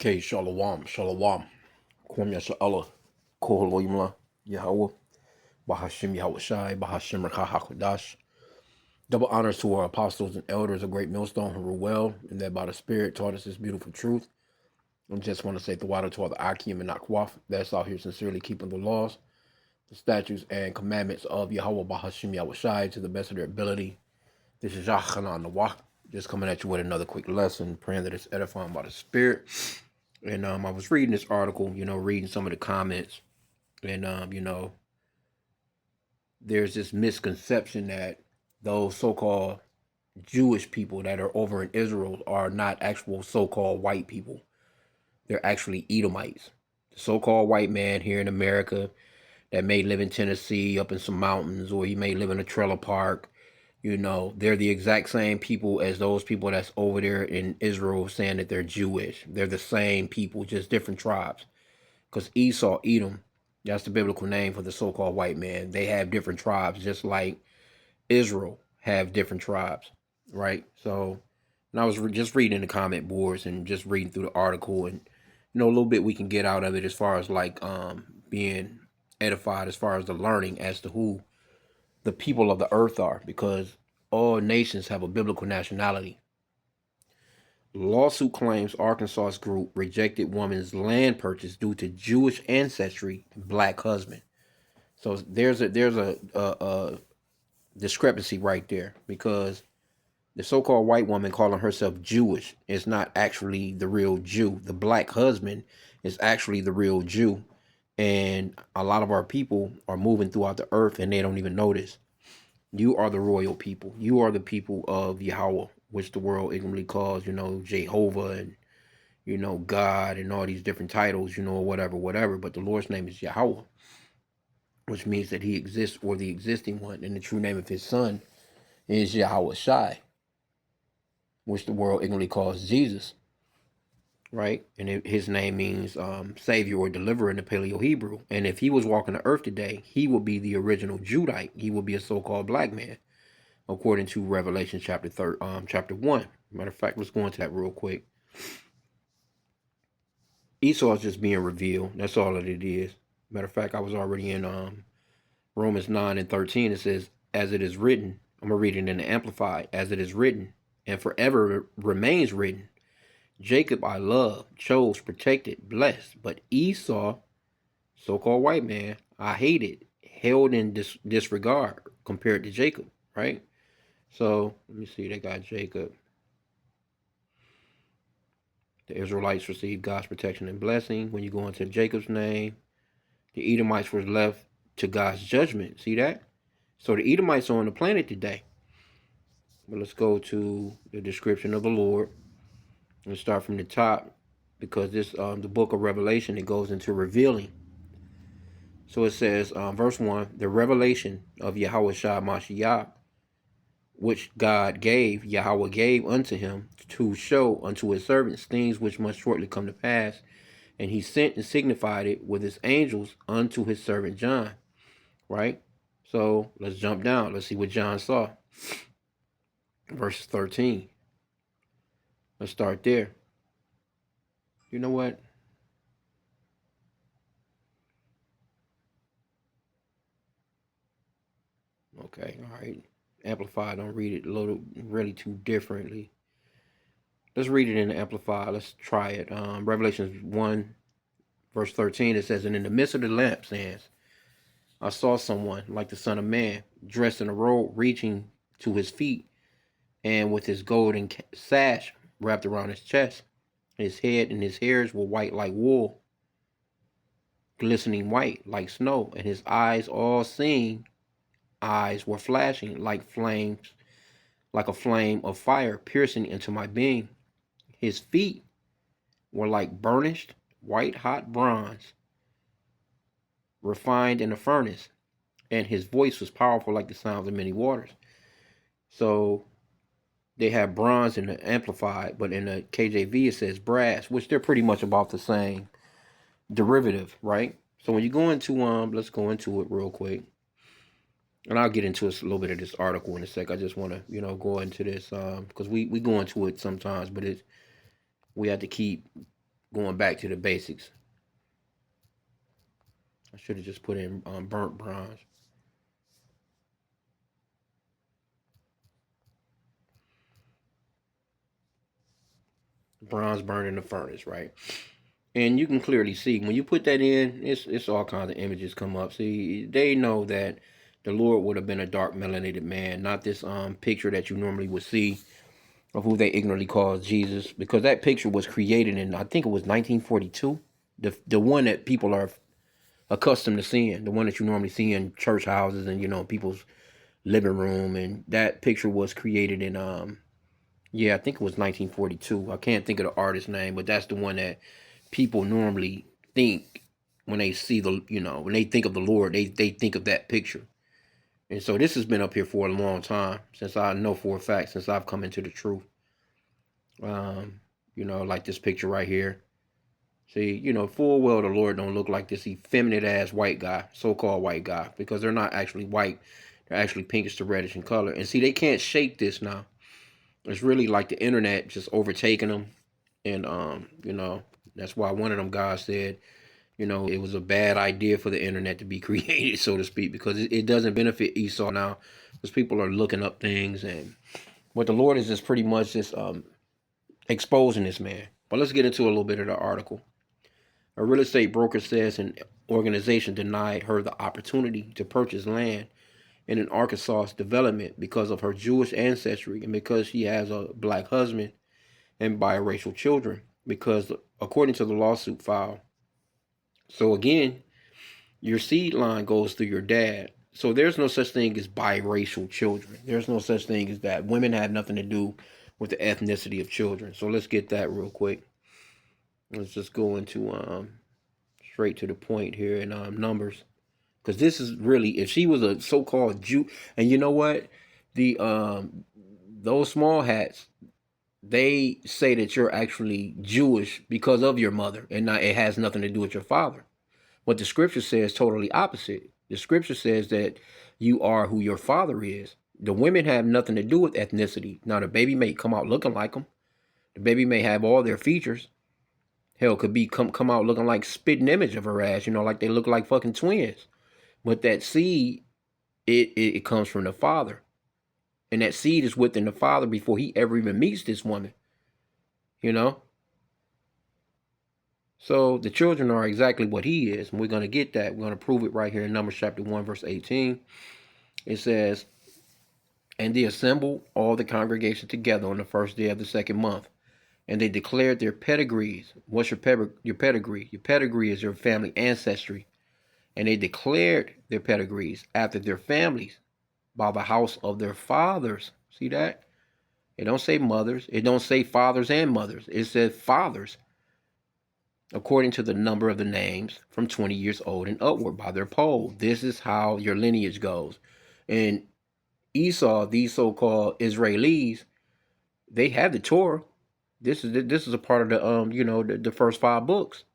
Okay, shalom, shalom. Kwam Yasha Allah, Koholo Yimla, Yahweh, Bahashim Yahweh Shai, Bahashim Rakah HaKodash. Double honors to our apostles and elders of Great Millstone who rule well, and that by the Spirit taught us this beautiful truth. And just want to say the water to all the H.I.M and Akwaf that's out here sincerely keeping the laws, the statutes, and commandments of Yahweh Bahashim Yahweh Shai to the best of their ability. This is Yachanan Nawah, just coming at you with another quick lesson, praying that it's edifying by the Spirit. And I was reading this article, reading some of the comments, and there's this misconception that those so-called Jewish people that are over in Israel are not actual so-called white people. They're actually Edomites. The so-called white man here in America that may live in Tennessee up in some mountains, or he may live in a trailer park. They're the exact same people as those people that's over there in Israel saying that they're Jewish. They're the same people, just different tribes. Because Esau, Edom, that's the biblical name for the so-called white man. They have different tribes, just like Israel have different tribes, right? So, and I was just reading the comment boards and just reading through the article, and a little bit we can get out of it as far as like being edified, as far as the learning as to who the people of the earth are, because all nations have a biblical nationality. Lawsuit claims Arkansas group rejected woman's land purchase due to Jewish ancestry, black husband. So there's a discrepancy right there, because the so-called white woman calling herself Jewish is not actually the real Jew. The black husband is actually the real Jew, and a lot of our people are moving throughout the earth and they don't even notice. You are the royal people. You are the people of Yahweh, which the world ignorantly calls, Jehovah and, God and all these different titles, whatever. But the Lord's name is Yahweh, which means that he exists, or the existing one. And the true name of his son is Yahweh Shai, which the world ignorantly calls Jesus, right? And his name means savior or deliverer in the Paleo Hebrew. And if he was walking the earth today, he would be the original Judite. He would be a so-called black man, according to Revelation chapter 1. Matter of fact, let's go into that real quick. Esau is just being revealed. That's all that it is. Matter of fact, I was already in Romans 9 and 13. It says, as it is written, I'm going to read it in the Amplified, as it is written, and forever remains written, Jacob I loved, chose, protected, blessed, but Esau, so-called white man, I hated, held in disregard compared to Jacob, right? So let me see, they got Jacob. The Israelites received God's protection and blessing. When you go into Jacob's name, the Edomites were left to God's judgment. See that? So the Edomites are on the planet today. But let's go to the description of the Lord. Let's start from the top, because this the book of Revelation, it goes into revealing. So it says, verse 1, the revelation of Yahweh Shah Mashiach, which God gave, Yahweh gave unto him to show unto his servants things which must shortly come to pass. And he sent and signified it with his angels unto his servant John. Right? So let's jump down. Let's see what John saw. Verse 13. Let's start there. You know what? Okay, all right. Amplified, don't read it really too differently. Let's read it in the Amplified. Let's try it. Revelations 1, verse 13, it says, and in the midst of the lampstands, I saw someone like the Son of Man, dressed in a robe reaching to his feet, and with his golden sash wrapped around his chest. His head and his hairs were white like wool, glistening white like snow, and his eyes, all seeing eyes, were flashing like flames, like a flame of fire piercing into my being. His feet were like burnished white hot bronze, refined in a furnace, and his voice was powerful like the sounds of many waters. So they have bronze in the Amplified, but in the KJV it says brass, which they're pretty much about the same derivative, right? So when you go into let's go into it real quick, and I'll get into a little bit of this article in a sec. I just want to go into this because we go into it sometimes, but we have to keep Going back to the basics. I should have just put in burnt bronze. Bronze burned in the furnace, right? And you can clearly see when you put that in, it's all kinds of images come up. See, they know that the Lord would have been a dark melanated man, not this picture that you normally would see of who they ignorantly call Jesus, because that picture was created in, I think it was 1942. The one that people are accustomed to seeing, the one that you normally see in church houses and people's living room, and that picture was created in yeah, I think it was 1942. I can't think of the artist's name, but that's the one that people normally think when they see when they think of the Lord, they think of that picture. And so this has been up here for a long time, since I know for a fact, since I've come into the truth. Um, like this picture right here. See, full well the Lord don't look like this effeminate ass white guy, so-called white guy, because they're not actually white. They're actually pinkish to reddish in color. And see, they can't shake this now. It's really like the internet just overtaking them. And that's why one of them guys said, it was a bad idea for the internet to be created, so to speak, because it doesn't benefit Esau now, because people are looking up things. And what the Lord is just pretty much just exposing this man. But let's get into a little bit of the article. A real estate broker says an organization denied her the opportunity to purchase land in an Arkansas development because of her Jewish ancestry and because she has a black husband and biracial children. Because according to the lawsuit filed, so again, your seed line goes through your dad. So there's no such thing as biracial children. There's no such thing as that. Women have nothing to do with the ethnicity of children. So let's get that real quick. Let's just go into straight to the point here in numbers, because this is really, if she was a so-called Jew, and you know what, the those small hats, they say that you're actually Jewish because of your mother, and not, it has nothing to do with your father. What the scripture says totally opposite. The scripture says that you are who your father is. The women have nothing to do with ethnicity. Now the baby may come out looking like them. The baby may have all their features. Hell, could be come out looking like spitting image of her ass. Like they look like fucking twins. But that seed, it comes from the father, and that seed is within the father before he ever even meets this woman. You know. So the children are exactly what he is, and we're going to get that. We're going to prove it right here in Numbers chapter 1, verse 18. It says, "And they assembled all the congregation together on the first day of the second month, and they declared their pedigrees." What's your pedigree? Your pedigree is your family ancestry. And they declared their pedigrees after their families by the house of their fathers. See that? It don't say mothers. It don't say fathers and mothers. It says fathers, according to the number of the names from 20 years old and upward by their poll. This is how your lineage goes. And Esau, these so-called Israelis, they have the Torah. This is a part of the the first five books.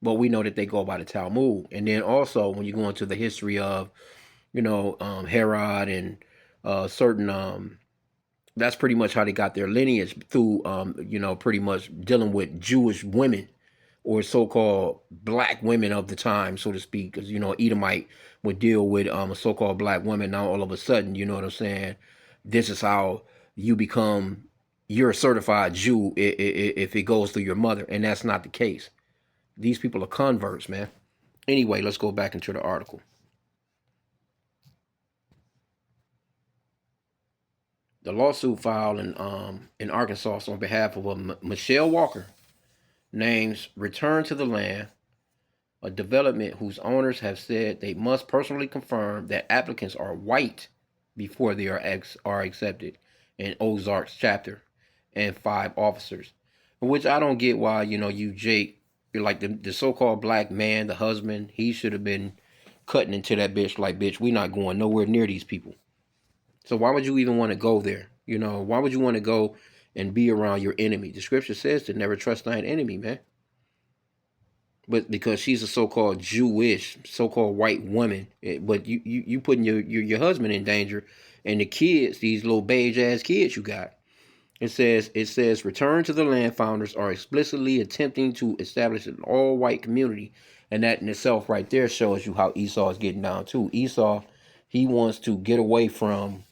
But we know that they go by the Talmud. And then also when you go into the history of Herod and certain that's pretty much how they got their lineage through pretty much dealing with Jewish women or so-called black women of the time, so to speak, because Edomite would deal with a so-called black woman. Now all of a sudden, you know what I'm saying, this is how you become, you're a certified Jew if it goes through your mother, and that's not the case. These people are converts, man. Anyway, let's go back into the article. The lawsuit filed in Arkansas on behalf of Michelle Walker names Return to the Land, a development whose owners have said they must personally confirm that applicants are white before they are accepted in Ozarks chapter and 5 officers. Which I don't get why, you Jake, you're like the so-called black man, the husband, he should have been cutting into that bitch like, bitch, we not going nowhere near these people. So why would you even want to go there? Why would you want to go and be around your enemy? The scripture says to never trust thine enemy, man. But because she's a so-called Jewish, so-called white woman, but you putting your husband in danger, and the kids, these little beige ass kids you got. It says return to the land founders are explicitly attempting to establish an all white community. And that in itself right there shows you how Esau is getting down too. Esau, he wants to get away from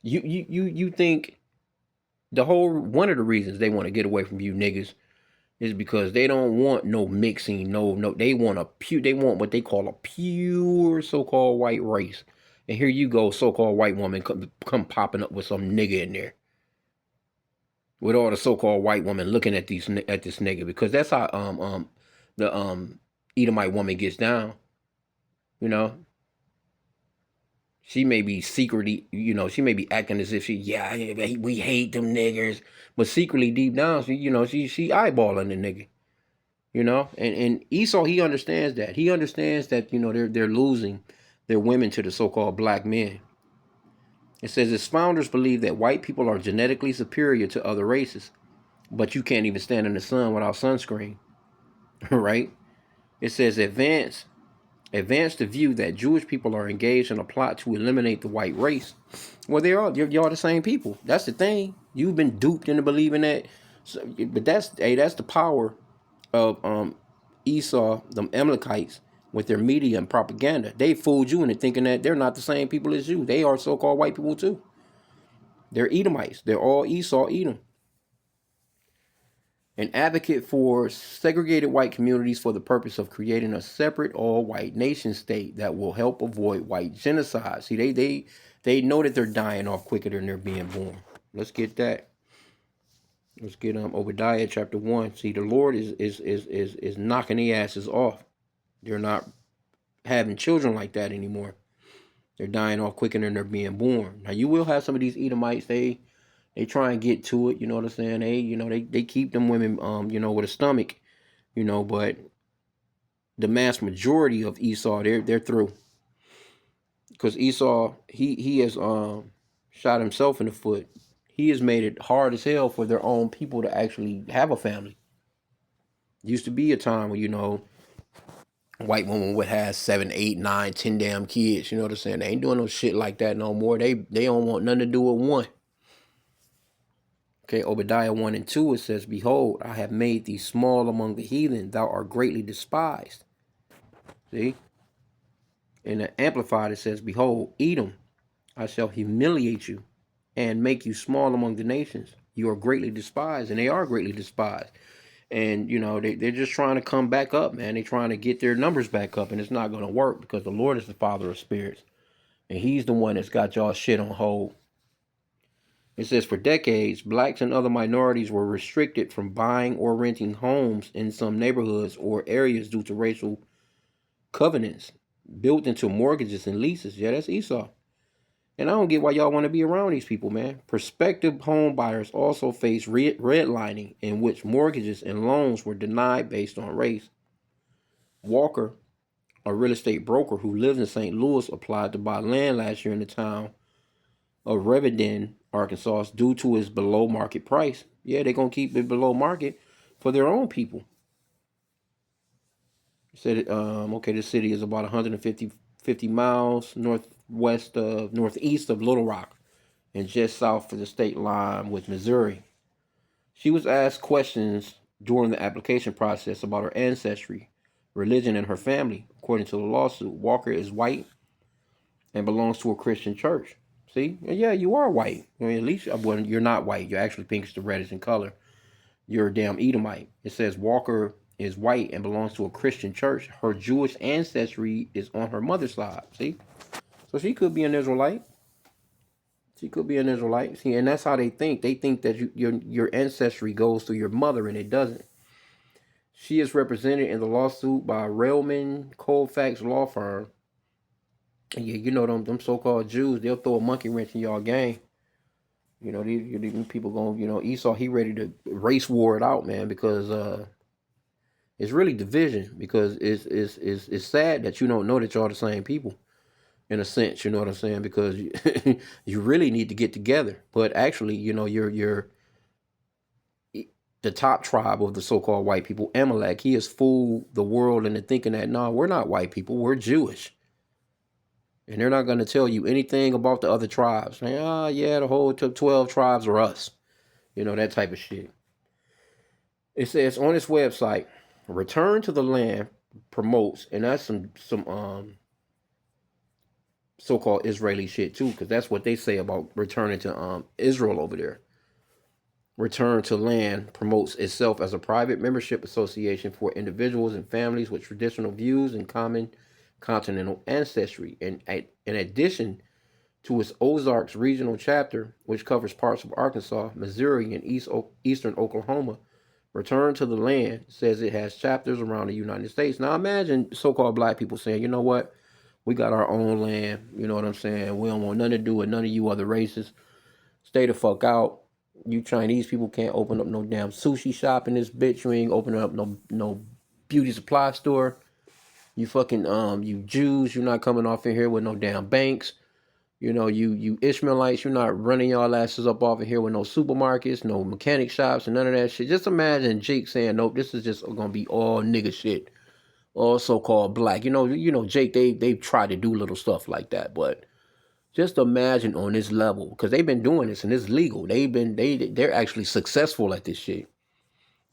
you think the whole one of the reasons they want to get away from you niggas is because they don't want no mixing, no they want they want what they call a pure so-called white race. And here you go, so-called white woman come popping up with some nigga in there. With all the so-called white women looking at this nigga, because that's how the Edomite woman gets down. You know, she may be secretly, she may be acting as if we hate them niggers, but secretly deep down, she eyeballing the nigga. And Esau, he understands that. He understands that they're losing their women to the so-called black men. It says its founders believe that white people are genetically superior to other races, but you can't even stand in the sun without sunscreen, right? It says advance the view that Jewish people are engaged in a plot to eliminate the white race. Well, y'all the same people. That's the thing. You've been duped into believing that. So, but that's the power of Esau, them Amalekites, with their media and propaganda. They fooled you into thinking that they're not the same people as you. They are so-called white people too. They're Edomites. They're all Esau, Edom. An advocate for segregated white communities for the purpose of creating a separate all-white nation state that will help avoid white genocide. See, they know that they're dying off quicker than they're being born. Let's get that. Let's get Obadiah chapter 1. See, the Lord is knocking the asses off. They're not having children like that anymore. They're dying off quicker than they're being born. Now you will have some of these Edomites. They try and get to it. You know what I'm saying? They keep them women with a stomach. But the mass majority of Esau, they're through. Because Esau, he has shot himself in the foot. He has made it hard as hell for their own people to actually have a family. Used to be a time when a white woman would have 7, 8, 9, 10 damn kids. You know what I'm saying? They ain't doing no shit like that no more. They don't want nothing to do with one. Okay, Obadiah 1 and 2, it says, behold, I have made thee small among the heathen. Thou art greatly despised. See? In the Amplified, it says, behold, Edom, I shall humiliate you and make you small among the nations. You are greatly despised, and they are greatly despised. And, they're just trying to come back up, man. They're trying to get their numbers back up, and it's not going to work because the Lord is the Father of spirits. And he's the one that's got y'all shit on hold. It says, for decades, blacks and other minorities were restricted from buying or renting homes in some neighborhoods or areas due to racial covenants built into mortgages and leases. Yeah, that's Esau. And I don't get why y'all want to be around these people, man. Prospective home buyers also face redlining, in which mortgages and loans were denied based on race. Walker, a real estate broker who lives in St. Louis, applied to buy land last year in the town of Reverden, Arkansas, due to its below market price. Yeah, they're going to keep it below market for their own people. It said, okay, the city is about 150 miles northeast of Little Rock and just south of the state line with Missouri. She was asked questions during the application process about her ancestry, religion, and her family. According to the lawsuit, Walker is white and belongs to a Christian church. See? Yeah, you are white. I mean, at least you're not white. You're actually pinkish to reddish in color. You're a damn Edomite. It says Walker is white and belongs to a Christian church. Her Jewish ancestry is on her mother's side. See? So she could be an Israelite. She could be an Israelite. See, and that's how they think. They think that your ancestry goes through your mother, and it doesn't. She is represented in the lawsuit by Railman Colfax law firm. And yeah, them so-called Jews, they'll throw a monkey wrench in y'all game. These people going, Esau, he ready to race war it out, man, because it's really division. Because it's sad that you don't know that y'all the same people. In a sense, you know what I'm saying? Because you really need to get together. But actually, you're the top tribe of the so-called white people, Amalek. He has fooled the world into thinking that, no, we're not white people, we're Jewish. And they're not going to tell you anything about the other tribes. Like, yeah, the whole 12 tribes are us. that type of shit. It says on its website, return to the land promotes, and that's some so-called Israeli shit too, because that's what they say about returning to Israel over there. Return to Land promotes itself as a private membership association for individuals and families with traditional views and common continental ancestry. And in addition to its Ozarks regional chapter, which covers parts of Arkansas, Missouri, and eastern Oklahoma, Return to the Land says it has chapters around the United States. Now imagine so-called black people saying, you know what? We got our own land. You know what I'm saying? We don't want nothing to do with none of you other races. Stay the fuck out. You Chinese people can't open up no damn sushi shop in this bitch. You ain't opening up no beauty supply store. You fucking you Jews, you're not coming off in here with no damn banks. You Ishmaelites, you're not running y'all asses up off of here with no supermarkets, no mechanic shops, and none of that shit. Just imagine Jake saying, nope, this is just gonna be all nigga shit, all so-called black. Jake, they try to do little stuff like that, but just imagine on this level, because they've been doing this and it's legal. They're actually successful at this shit.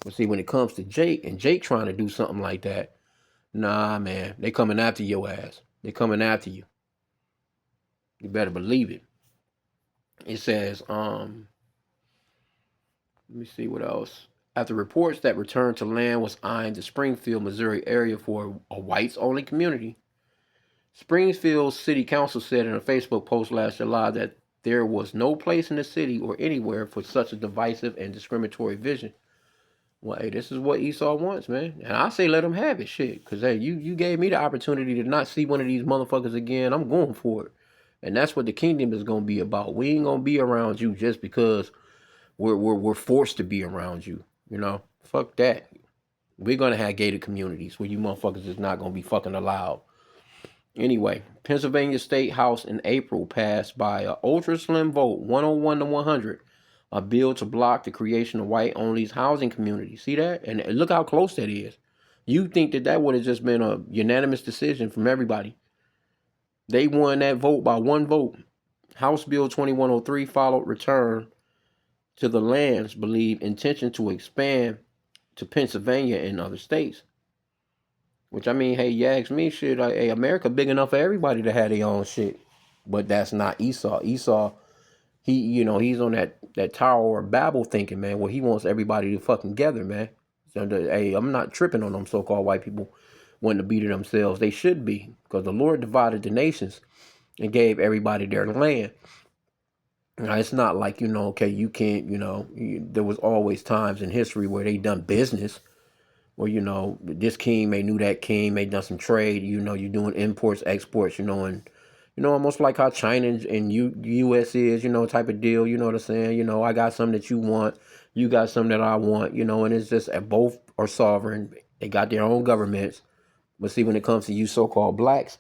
But see, when it comes to Jake and Jake trying to do something like that, nah, man, they coming after your ass. They coming after you. You better believe it. It says, let me see what else. After reports that Return to Land was eyeing the Springfield, Missouri area for a whites only community, Springfield City Council said in a Facebook post last July that there was no place in the city or anywhere for such a divisive and discriminatory vision. Well, hey, this is what Esau wants, man. And I say let him have it, shit. Because, hey, you gave me the opportunity to not see one of these motherfuckers again. I'm going for it. And that's what the kingdom is going to be about. We ain't going to be around you just because we're forced to be around you. Fuck that. We're going to have gated communities where you motherfuckers is not going to be fucking allowed. Anyway, Pennsylvania State House in April passed by an ultra slim vote, 101 to 100, a bill to block the creation of white-only housing communities. See that? And look how close that is. You think that would have just been a unanimous decision from everybody. They won that vote by one vote. House Bill 2103 followed return to the land's believed intention to expand to Pennsylvania and other states. Which, I mean, hey, you ask me, shit, hey, America big enough for everybody to have their own shit. But that's not Esau. Esau, he's on that Tower of Babel thinking, man, where he wants everybody to fucking gather, man. So, hey, I'm not tripping on them so-called white people wanting to beat it themselves. They should be, because the Lord divided the nations and gave everybody their land. Now, it's not like, okay, you can't, there was always times in history where they done business. Well, this king may knew that king, may done some trade, you're doing imports, exports, and, almost like how China and U.S. is, type of deal, you know what I'm saying? I got something that you want, you got something that I want, and it's just both are sovereign. They got their own governments. But see, when it comes to you so-called blacks,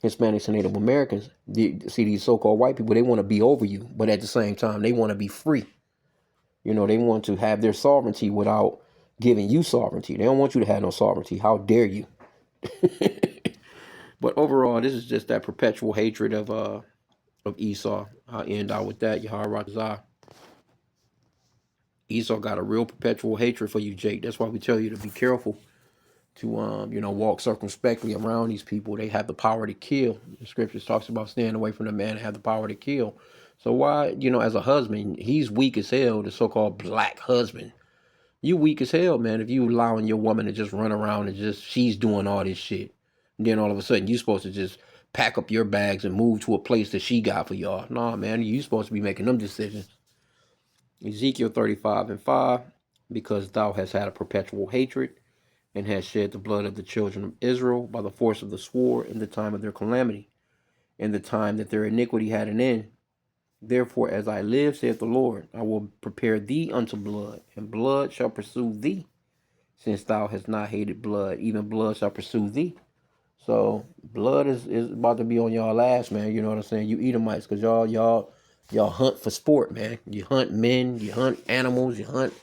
Hispanics, and Native Americans, these so-called white people, they want to be over you, but at the same time, they want to be free. They want to have their sovereignty without giving you sovereignty. They don't want you to have no sovereignty. How dare you? But overall, this is just that perpetual hatred of Esau. I'll end out with that. Yahweh. Esau got a real perpetual hatred for you, Jake. That's why we tell you to be careful to walk circumspectly around these people. They have the power to kill. The scriptures talks about staying away from the man and have the power to kill. So why, as a husband, he's weak as hell, the so-called black husband. You weak as hell, man, if you allowing your woman to just run around and she's doing all this shit. And then all of a sudden you supposed to just pack up your bags and move to a place that she got for y'all. Nah, man, you supposed to be making them decisions. Ezekiel 35:5, because thou hast had a perpetual hatred and hast shed the blood of the children of Israel by the force of the sword in the time of their calamity, in the time that their iniquity had an end. Therefore, as I live, saith the Lord, I will prepare thee unto blood, and blood shall pursue thee. Since thou hast not hated blood, even blood shall pursue thee. So blood is about to be on y'all ass, man. You know what I'm saying? You Edomites, because y'all hunt for sport, man. You hunt men, you hunt animals, you hunt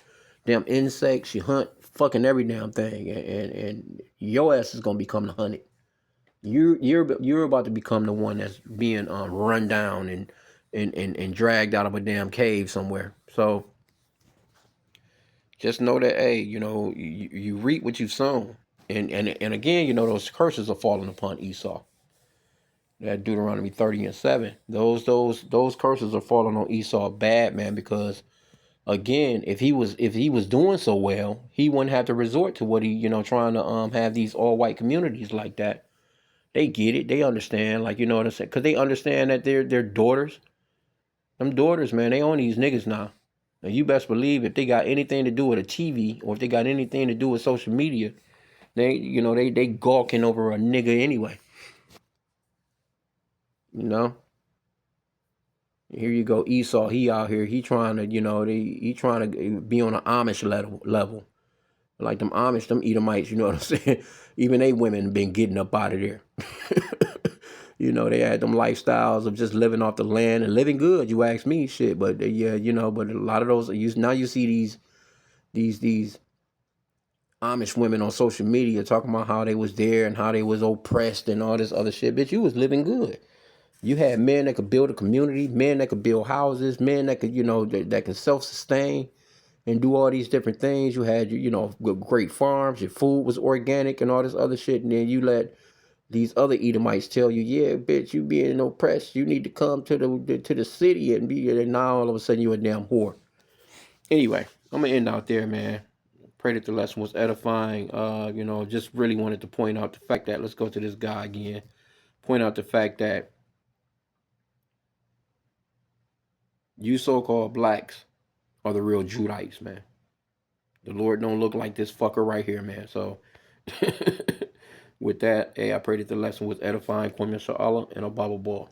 damn insects, you hunt fucking every damn thing, and your ass is gonna become the hunted. You're about to become the one that's being run down and dragged out of a damn cave somewhere. So Just know that, hey, you reap what you sown. And again, those curses are falling upon Esau. That Deuteronomy 30:7. Those curses are falling on Esau bad, man, because again, if he was doing so well, he wouldn't have to resort to what he, trying to have these all white communities like that. They get it, they understand, like, you know what I'm saying? Because they understand that their daughters, them daughters, man, they own these niggas now. And you best believe if they got anything to do with a TV or if they got anything to do with social media, they gawking over a nigga anyway. You know, here you go, Esau. He out here. He trying to, he trying to be on an Amish level. Like them Amish, them Edomites. You know what I'm saying? Even they women been getting up out of there. They had them lifestyles of just living off the land and living good. You ask me, shit. But yeah, but a lot of those. Now you see these Amish women on social media talking about how they was there and how they was oppressed and all this other shit. Bitch, you was living good. You had men that could build a community, men that could build houses, men that could, that can self-sustain and do all these different things. You had, great farms, your food was organic and all this other shit. And then you let these other Edomites tell you, yeah, bitch, you being oppressed. You need to come to the city and be, and now all of a sudden you a damn whore. Anyway, I'm gonna end out there, man. Pray that the lesson was edifying. Just really wanted to point out the fact that, let's go to this guy again. Point out the fact that you so-called blacks are the real Judites, man. The Lord don't look like this fucker right here, man. So with that, hey, I pray that the lesson was edifying. Kwame Allah and a Bible ball.